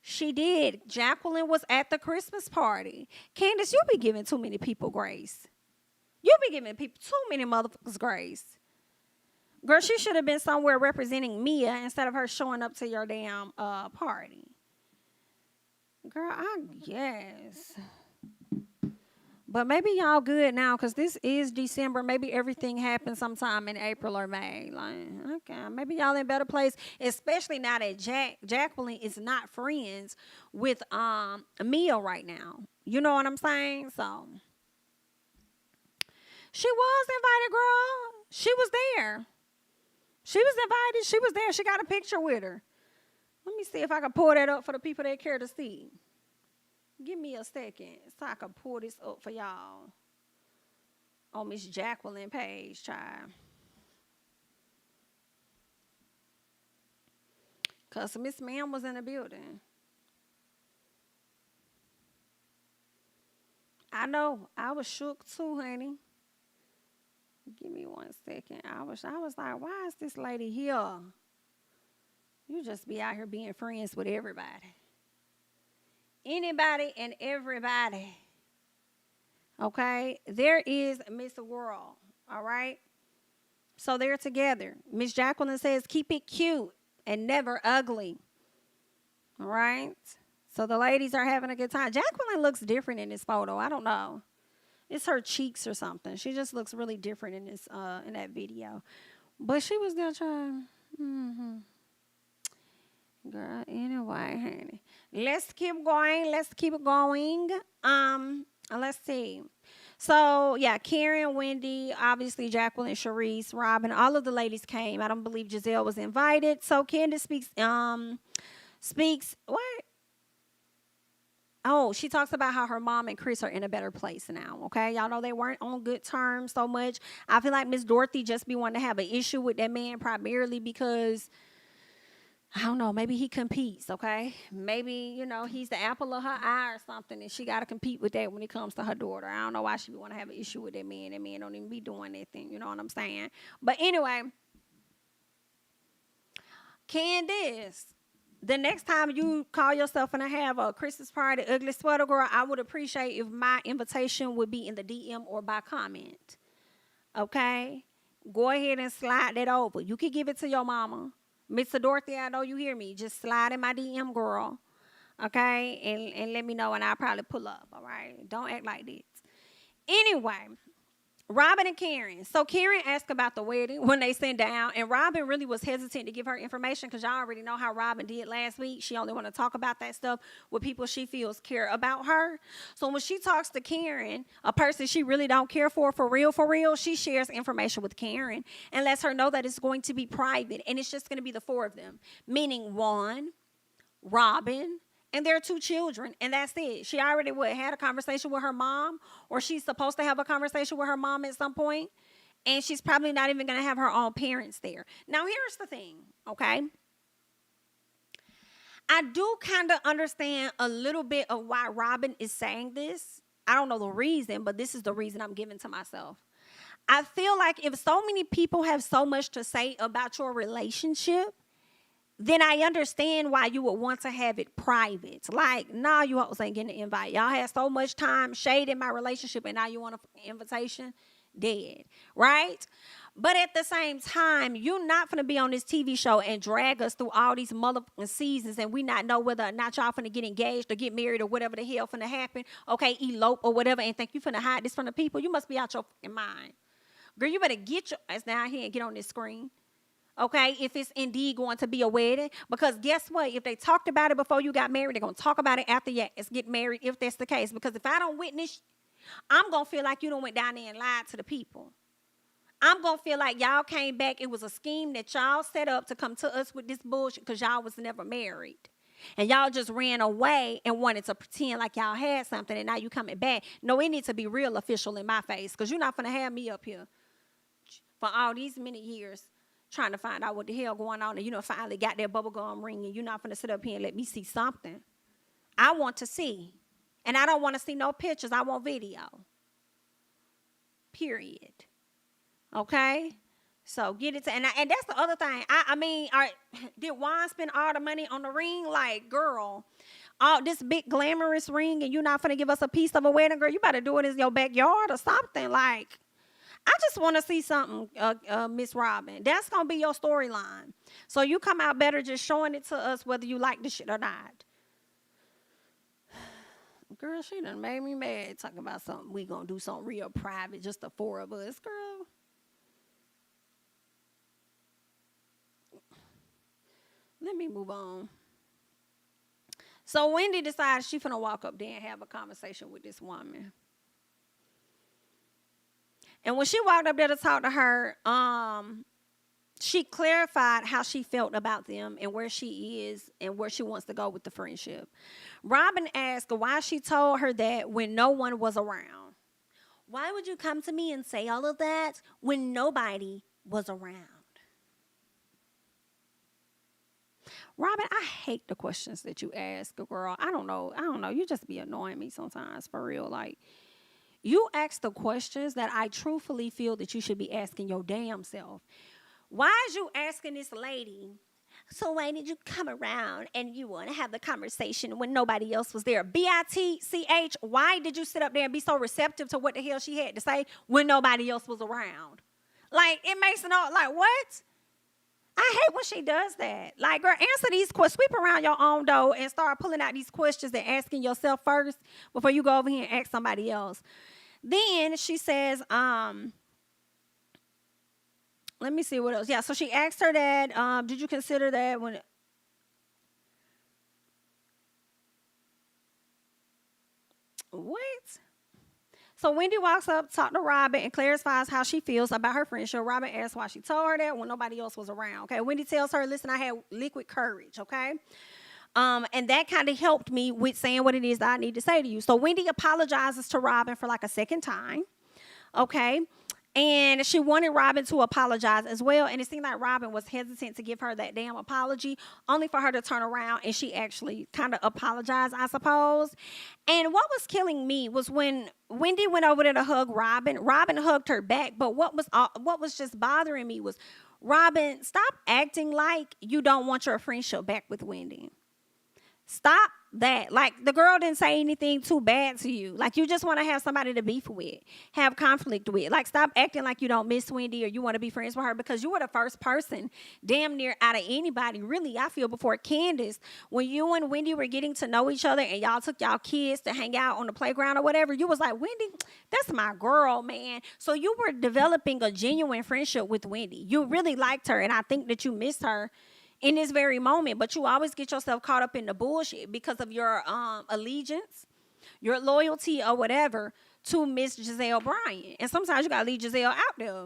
She did. Jacqueline was at the Christmas party. Candice, you be giving too many people grace. You be giving people too many motherfuckers grace. Girl, she should have been somewhere representing Mia instead of her showing up to your damn party. Girl, I guess. But maybe y'all good now, because this is December. Maybe everything happens sometime in April or May. Like, okay, maybe y'all in a better place, especially now that Jacqueline is not friends with Mia right now. You know what I'm saying? So she was invited, girl. She was there. She was invited. She was there. She got a picture with her. Let me see if I can pull that up for the people that care to see. Give me a second so I can pull this up for y'all on Miss Jacqueline page, child. Because Miss Ma'am was in the building. I know. I was shook too, honey. Give me 1 second. I was like, why is this lady here? You just be out here being friends with everybody. Anybody and everybody. Okay? There is Miss World. All right? So they're together. Miss Jacqueline says, keep it cute and never ugly. All right? So the ladies are having a good time. Jacqueline looks different in this photo. I don't know. It's her cheeks or something. She just looks really different in this in that video. But she was there trying. Girl, anyway, honey. Let's keep going. Let's keep going. Let's see. So, yeah, Karen, Wendy, obviously Jacqueline, Sharice, Robin, all of the ladies came. I don't believe Giselle was invited. So Candice speaks what? Oh, she talks about how her mom and Chris are in a better place now, okay? Y'all know they weren't on good terms so much. I feel like Miss Dorothy just be wanting to have an issue with that man primarily because, I don't know, maybe he competes, okay? Maybe, he's the apple of her eye or something, and she got to compete with that when it comes to her daughter. I don't know why she would want to have an issue with that man. That man don't even be doing anything, you know what I'm saying? But anyway, Candice, the next time you call yourself and have a Christmas party, ugly sweater girl, I would appreciate if my invitation would be in the DM or by comment. Okay? Go ahead and slide that over. You can give it to your mama. Mr. Dorothy, I know you hear me. Just slide in my DM, girl. Okay? And let me know, and I'll probably pull up. All right? Don't act like this. Anyway, Robin and Karen. So Karen asked about the wedding when they sat down, and Robin really was hesitant to give her information because y'all already know how Robin did last week. She only want to talk about that stuff with people she feels care about her. So when she talks to Karen, a person she really don't care for real, she shares information with Karen and lets her know that it's going to be private, and it's just going to be the four of them, meaning one, Robin, and their two children, and that's it. She already had a conversation with her mom, or she's supposed to have a conversation with her mom at some point, and she's probably not even going to have her own parents there. Now, here's the thing, okay? I do kind of understand a little bit of why Robin is saying this. I don't know the reason, but this is the reason I'm giving to myself. I feel like if so many people have so much to say about your relationship, then I understand why you would want to have it private. Like, nah, you hoes ain't getting an invite. Y'all had so much time, shade in my relationship, and now you want an invitation? Dead, right? But at the same time, you're not finna be on this TV show and drag us through all these motherfucking seasons and we not know whether or not y'all finna get engaged or get married or whatever the hell finna happen. Okay, elope or whatever, and think you finna hide this from the people. You must be out your fucking mind. Girl, you better get your ass down here and get on this screen. Okay, if it's indeed going to be a wedding. Because guess what? If they talked about it before you got married, they're going to talk about it after you get married, if that's the case. Because if I don't witness, I'm going to feel like you done went down there and lied to the people. I'm going to feel like y'all came back. It was a scheme that y'all set up to come to us with this bullshit because y'all was never married. And y'all just ran away and wanted to pretend like y'all had something and now you coming back. No, it needs to be real official in my face because you're not going to have me up here for all these many years trying to find out what the hell going on, and you know finally got that bubblegum ring, and you're not gonna sit up here and let me see something. I want to see, and I don't want to see no pictures. I want video. Period. Okay. So get it to, and that's the other thing. I mean, did Juan spend all the money on the ring? Like, girl, all this big glamorous ring, and you're not gonna give us a piece of a wedding, girl? You better do it in your backyard or something. Like, I just want to see something, Miss Robin. That's going to be your storyline. So you come out better just showing it to us whether you like the shit or not. Girl, she done made me mad talking about something. We going to do something real private, just the four of us. Girl. Let me move on. So Wendy decides she finna walk up there and have a conversation with this woman. And when she walked up there to talk to her, she clarified how she felt about them and where she is and where she wants to go with the friendship. Robin asked why she told her that when no one was around. Why would you come to me and say all of that when nobody was around? Robin, I hate the questions that you ask, girl. I don't know. You just be annoying me sometimes, for real. Like, you ask the questions that I truthfully feel that you should be asking your damn self. Why is you asking this lady, so why did you come around and you want to have the conversation when nobody else was there? B-I-T-C-H, why did you sit up there and be so receptive to what the hell she had to say when nobody else was around? Like, it makes it all, like, what? I hate when she does that. Like, girl, answer these questions. Sweep around your own door and start pulling out these questions and asking yourself first before you go over here and ask somebody else. Then she says, let me see what else. Yeah, so she asked her that, did you consider that when... What? So Wendy walks up, talks to Robin, and clarifies how she feels about her friendship. Robin asks why she told her that when nobody else was around. Okay, Wendy tells her, listen, I had liquid courage, okay? And that kind of helped me with saying what it is that I need to say to you. So Wendy apologizes to Robin for like a second time, okay? And she wanted Robin to apologize as well. And it seemed like Robin was hesitant to give her that damn apology, only for her to turn around and she actually kind of apologized, I suppose. And what was killing me was when Wendy went over there to hug Robin. Robin hugged her back. But what was just bothering me was, Robin, stop acting like you don't want your friendship back with Wendy. Stop that. Like, the girl didn't say anything too bad to you. Like, you just want to have somebody to beef with, have conflict with. Like, stop acting like you don't miss Wendy or you want to be friends with her, because you were the first person damn near out of anybody, really, I feel, before Candice, when you and Wendy were getting to know each other and y'all took y'all kids to hang out on the playground or whatever, you was like, Wendy, that's my girl, man. So you were developing a genuine friendship with Wendy. You really liked her, and I think that you missed her in this very moment, but you always get yourself caught up in the bullshit because of your allegiance, your loyalty or whatever to Miss Giselle Bryant. And sometimes you gotta leave Giselle out there.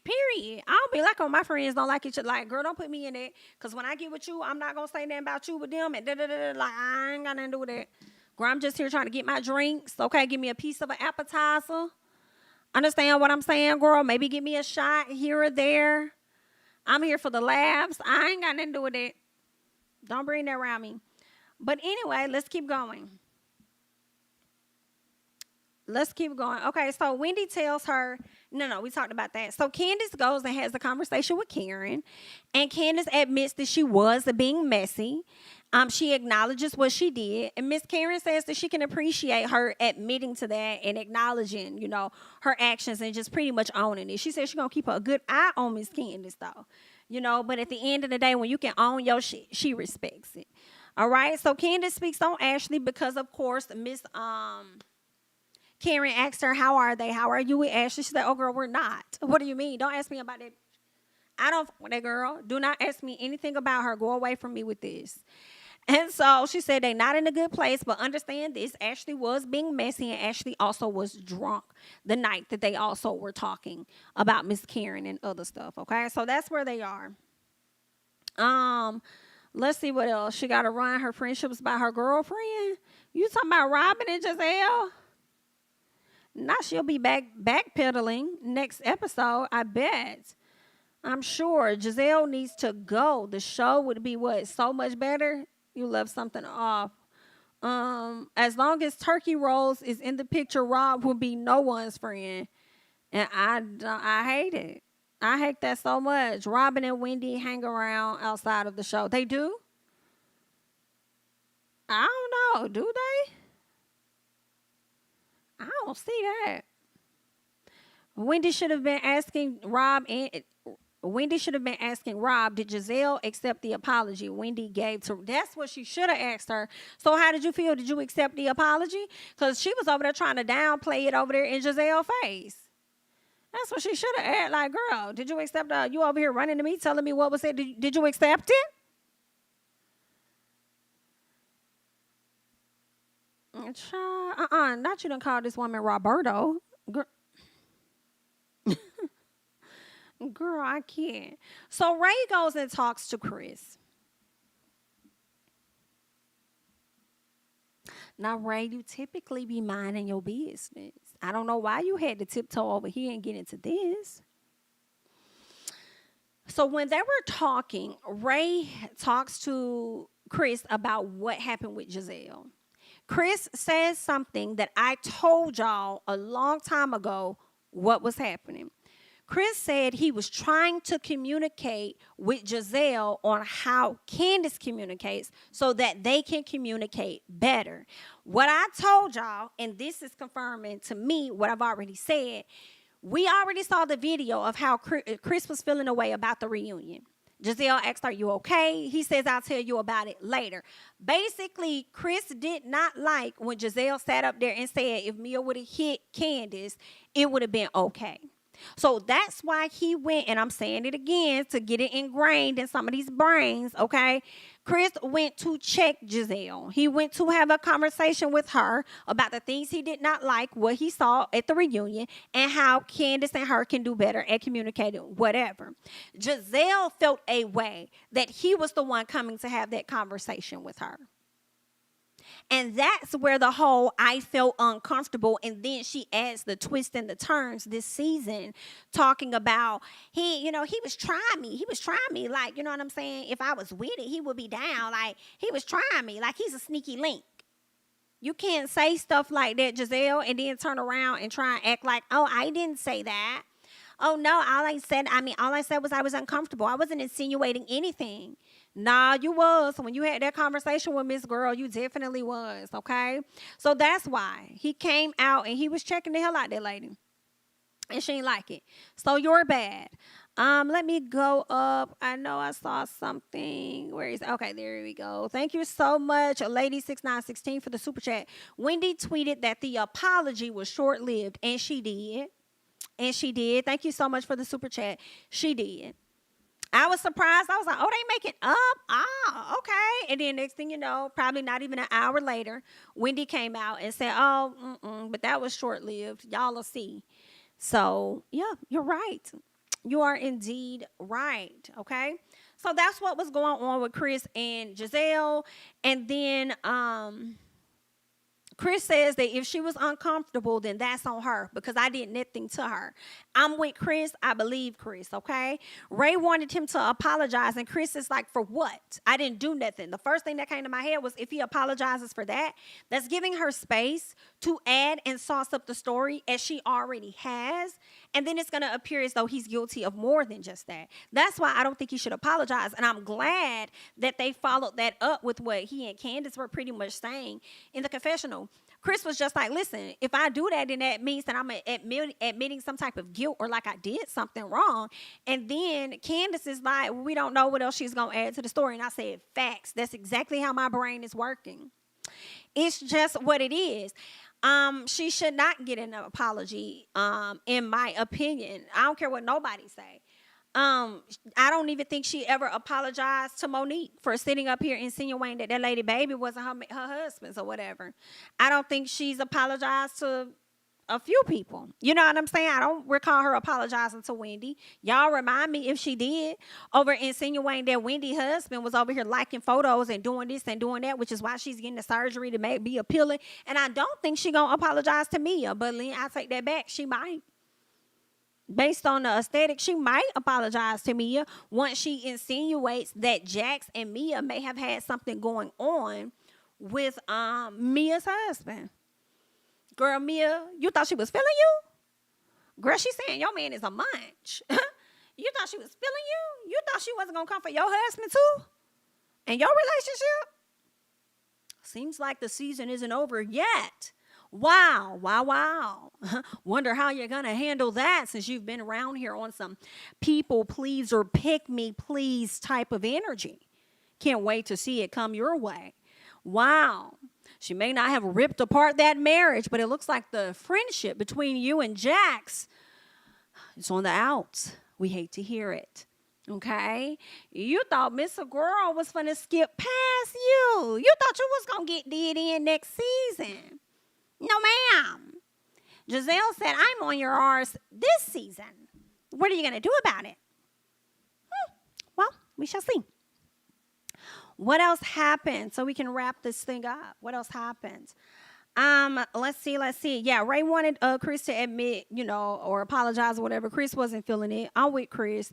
Period. I don't be like, oh, my friends don't like each other. Like, girl, don't put me in it. Because when I get with you, I'm not gonna say nothing about you with them and da-da-da-da. Like, I ain't got nothing to do with that. Girl, I'm just here trying to get my drinks. Okay, give me a piece of an appetizer. Understand what I'm saying, girl? Maybe give me a shot here or there. I'm here for the laughs. I ain't got nothing to do with it. Don't bring that around me. But anyway, let's keep going. Let's keep going. Okay, so Wendy tells her, no, we talked about that. So Candice goes and has a conversation with Karen, and Candice admits that she was being messy. She acknowledges what she did, and Miss Karen says that she can appreciate her admitting to that and acknowledging, her actions and just pretty much owning it. She says she's gonna keep a good eye on Miss Candice, though, But at the end of the day, when you can own your shit, she respects it. All right. So Candice speaks on Ashley because, of course, Miss Karen asked her, "How are they? How are you with Ashley?" She said, "Oh, girl, we're not." What do you mean? Don't ask me about that. I don't fuck with that girl. Do not ask me anything about her. Go away from me with this. And so she said they're not in a good place, but understand this. Ashley was being messy, and Ashley also was drunk the night that they also were talking about Miss Karen and other stuff. Okay, so that's where they are. Let's see what else. She got to run her friendships by her girlfriend. You talking about Robin and Giselle? Now she'll be backpedaling next episode, I bet. I'm sure Giselle needs to go. The show would be what? So much better? You left something off. As long as Turkey Rolls is in the picture, Rob will be no one's friend. And I hate it. I hate that so much. Robin and Wendy hang around outside of the show. They do? I don't know. Do they? I don't see that. Wendy should have been asking Rob, did Giselle accept the apology Wendy gave to? That's what she should have asked her. So how did you feel? Did you accept the apology? Because she was over there trying to downplay it over there in Giselle's face. That's what she should have asked. Like, girl, did you accept? You over here running to me, telling me what was it? Did you accept it? Not you done call this woman Roberto. Girl, I can't. So Ray goes and talks to Chris. Now, Ray, you typically be minding your business. I don't know why you had to tiptoe over here and get into this. So when they were talking, Ray talks to Chris about what happened with Giselle. Chris says something that I told y'all a long time ago what was happening. Chris said he was trying to communicate with Giselle on how Candice communicates so that they can communicate better. What I told y'all, and this is confirming to me what I've already said, we already saw the video of how Chris was feeling away about the reunion. Giselle asked, "Are you okay?" He says, "I'll tell you about it later." Basically, Chris did not like when Giselle sat up there and said if Mia would have hit Candice, it would have been okay. So that's why he went, and I'm saying it again to get it ingrained in some of these brains, okay? Chris went to check Giselle. He went to have a conversation with her about the things he did not like, what he saw at the reunion, and how Candice and her can do better at communicating, whatever. Giselle felt a way that he was the one coming to have that conversation with her. And that's where the whole I felt uncomfortable. And then she adds the twist and the turns this season, talking about he was trying me. He was trying me. Like, you know what I'm saying? If I was with it, he would be down. Like, he was trying me. Like, he's a sneaky link. You can't say stuff like that, Giselle, and then turn around and try and act like, oh, I didn't say that. Oh, no, all I said was I was uncomfortable. I wasn't insinuating anything. Nah, you was. When you had that conversation with Miss Girl, you definitely was, okay? So that's why he came out and he was checking the hell out of that lady. And she ain't like it. So you're bad. Let me go up. I know I saw something. Where is okay, there we go. Thank you so much, Lady6916 for the super chat. Wendy tweeted that the apology was short-lived, and she did. And she did. Thank you so much for the super chat. She did. I was surprised. I was like, oh, they make it up? Ah, okay. And then next thing you know, probably not even an hour later, Wendy came out and said, oh, but that was short-lived. Y'all will see. So, yeah, you're right. You are indeed right, okay? So that's what was going on with Chris and Giselle. And then Chris says that if she was uncomfortable, then that's on her because I did nothing to her. I'm with Chris. I believe Chris, okay? Ray wanted him to apologize, and Chris is like, for what? I didn't do nothing. The first thing that came to my head was if he apologizes for that, that's giving her space to add and sauce up the story as she already has, and then it's going to appear as though he's guilty of more than just that. That's why I don't think he should apologize, and I'm glad that they followed that up with what he and Candice were pretty much saying in the confessional. Chris was just like, listen, if I do that, then that means that I'm admitting some type of guilt or like I did something wrong. And then Candice is like, we don't know what else she's going to add to the story. And I said, facts. That's exactly how my brain is working. It's just what it is. She should not get an apology, in my opinion. I don't care what nobody say. I don't even think she ever apologized to Monique for sitting up here insinuating that lady baby wasn't her husband's or whatever. I don't think she's apologized to a few people. You know what I'm saying? I don't recall her apologizing to Wendy. Y'all remind me if she did, over insinuating that Wendy's husband was over here liking photos and doing this and doing that, which is why she's getting the surgery to be appealing. And I don't think she gonna apologize to Mia, but I take that back. She might. Based on the aesthetic, she might apologize to Mia once she insinuates that Jax and Mia may have had something going on with Mia's husband. Girl, Mia, you thought she was feeling you? Girl, she's saying your man is a munch. You thought she was feeling you? You thought she wasn't going to come for your husband too? And your relationship? Seems like the season isn't over yet. Wow. Wonder how you're going to handle that since you've been around here on some people pleaser, pick me please type of energy. Can't wait to see it come your way. Wow. She may not have ripped apart that marriage, but it looks like the friendship between you and Jax is on the outs. We hate to hear it. Okay? You thought Mr. Girl was going to skip past you. You thought you was going to get did in next season. No, ma'am. Giselle said, I'm on your arse this season. What are you going to do about it? Well, we shall see. What else happened? So we can wrap this thing up. What else happened? Let's see. Yeah, Ray wanted Chris to admit, or apologize or whatever. Chris wasn't feeling it. I'm with Chris.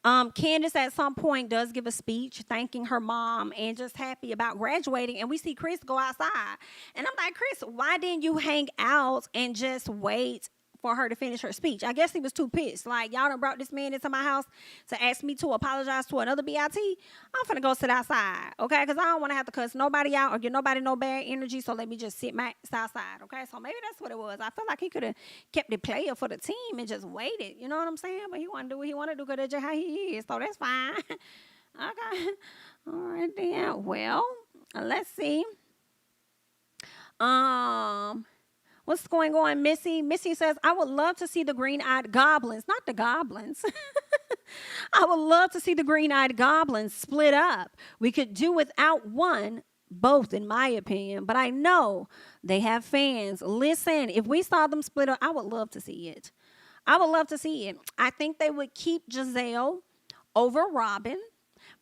Candice at some point does give a speech thanking her mom and just happy about graduating. And we see Chris go outside. And I'm like, Chris, why didn't you hang out and just wait for her to finish her speech? I guess he was too pissed. Like, y'all done brought this man into my house to ask me to apologize to another BIT. I'm finna go sit outside, okay? Because I don't want to have to cuss nobody out or give nobody no bad energy, so let me just sit outside, okay? So maybe that's what it was. I feel like he could have kept the player for the team and just waited, you know what I'm saying? But he want to do what he want to do because that's just how he is, so that's fine. Okay. All right, then. Well, let's see. What's going on, Missy? Missy says, I would love to see the green-eyed goblins, not the goblins. I would love to see the green-eyed goblins split up. We could do without one, both in my opinion, but I know they have fans. Listen, if we saw them split up, I would love to see it. I would love to see it. I think they would keep Giselle over Robin,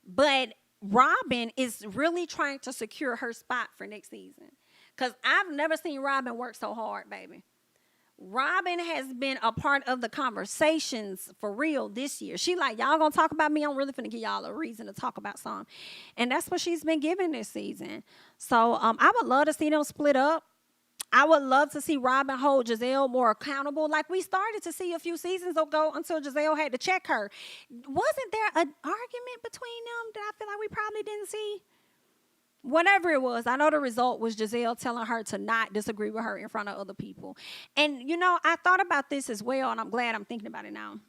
but Robin is really trying to secure her spot for next season. Because I've never seen Robin work so hard, baby. Robin has been a part of the conversations for real this year. She like, y'all gonna talk about me? I'm really finna give y'all a reason to talk about some. And that's what she's been given this season. So I would love to see them split up. I would love to see Robin hold Giselle more accountable like we started to see a few seasons ago until Giselle had to check her. Wasn't there an argument between them that I feel like we probably didn't see? Whatever it was, I know the result was Giselle telling her to not disagree with her in front of other people. And, I thought about this as well, and I'm glad I'm thinking about it now.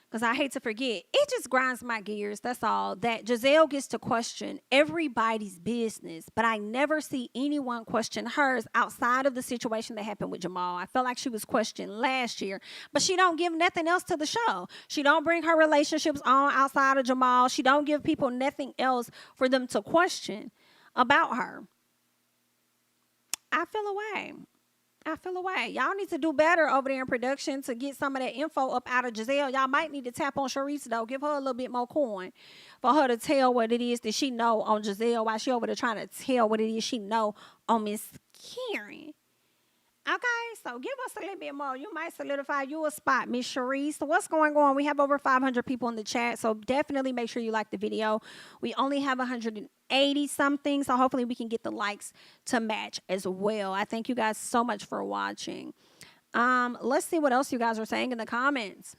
Because I hate to forget. It just grinds my gears, that's all, that Giselle gets to question everybody's business, but I never see anyone question hers outside of the situation that happened with Jamal. I felt like she was questioned last year, but she don't give nothing else to the show. She don't bring her relationships on outside of Jamal. She don't give people nothing else for them to question about her. I feel away. Y'all need to do better over there in production to get some of that info up out of Giselle. Y'all might need to tap on Sharice, though. Give her a little bit more coin for her to tell what it is that she know on Giselle while she over there trying to tell what it is she know on Miss Karen. Okay, so give us a little bit more. You might solidify you a spot, Miss Cherise. So what's going on? We have over 500 people in the chat, so definitely make sure you like the video. We only have 180 something, so hopefully we can get the likes to match as well. I thank you guys so much for watching. Let's see what else you guys are saying in the comments.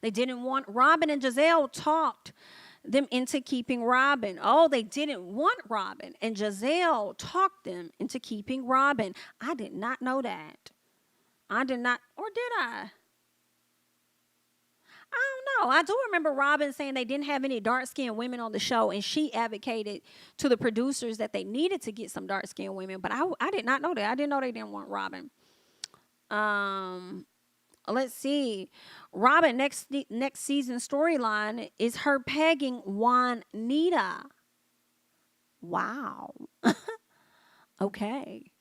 They didn't want Robin, and Giselle talked them into keeping Robin. Oh, they didn't want Robin, and Giselle talked them into keeping Robin. I did not know that. I did not, or did I? I don't know. I do remember Robin saying they didn't have any dark-skinned women on the show, and she advocated to the producers that they needed to get some dark-skinned women, but I did not know that. I didn't know they didn't want Robin. Let's see. Robin next season storyline is her pegging Juanita. Wow. Okay.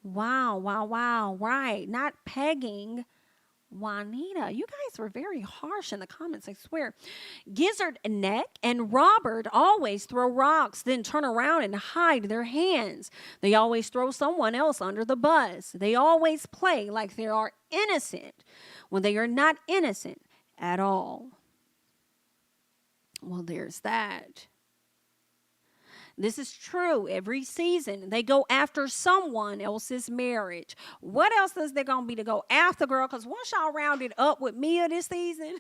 Wow. Right. Not pegging Juanita. You guys were very harsh in the comments, I swear. Gizzard Neck and Robert always throw rocks, then turn around and hide their hands. They always throw someone else under the bus. They always play like they are innocent when they are not innocent at all. Well, there's that. This is true. Every season, they go after someone else's marriage. What else is there going to be to go after, girl? Because once y'all rounded up with Mia this season,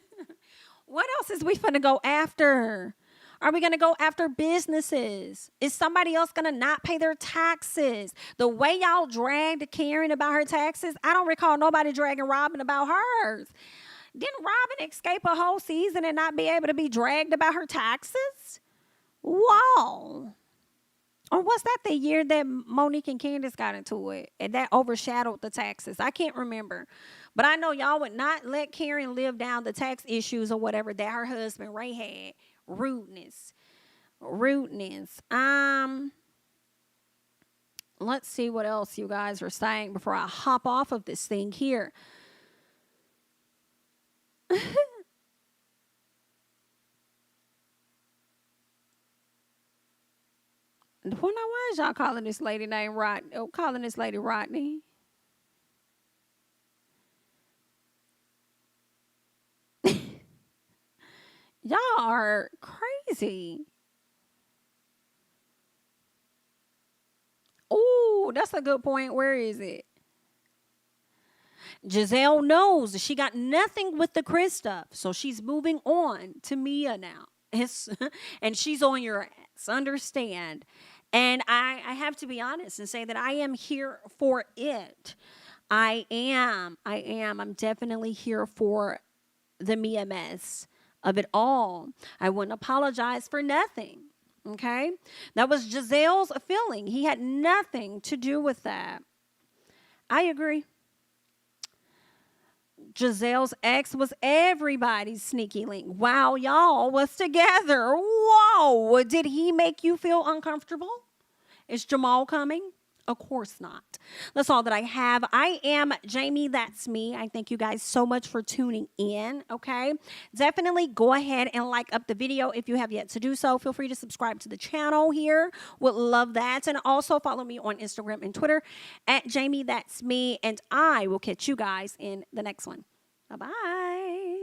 what else is we finna go after? Are we going to go after businesses? Is somebody else going to not pay their taxes? The way y'all dragged Karen about her taxes, I don't recall nobody dragging Robin about hers. Didn't Robin escape a whole season and not be able to be dragged about her taxes? Wow. Or was that the year that Monique and Candice got into it and that overshadowed the taxes? I can't remember. But I know y'all would not let Karen live down the tax issues or whatever that her husband Ray had. Rudeness. Let's see what else you guys are saying before I hop off of this thing here. Well, now, why is y'all calling this lady named Rodney? Oh, calling this lady Rodney? Y'all are crazy. Oh, that's a good point. Where is it? Giselle knows she got nothing with the Chris stuff, so she's moving on to Mia now. And she's on your ass. Understand? And I have to be honest and say that I am here for it. I am. I'm definitely here for the Mia mess of it all. I wouldn't apologize for nothing. Okay? That was Giselle's feeling. He had nothing to do with that. I agree. Giselle's ex was everybody's sneaky link. Wow, y'all was together. Whoa. Did he make you feel uncomfortable? Is Jamal coming? Of course not. That's all that I have. I am Jamie. That's me. I thank you guys so much for tuning in. Okay. Definitely go ahead and like up the video if you have yet to do so. Feel free to subscribe to the channel here. Would love that. And also follow me on Instagram and Twitter at Jamie. That's me. And I will catch you guys in the next one. Bye-bye.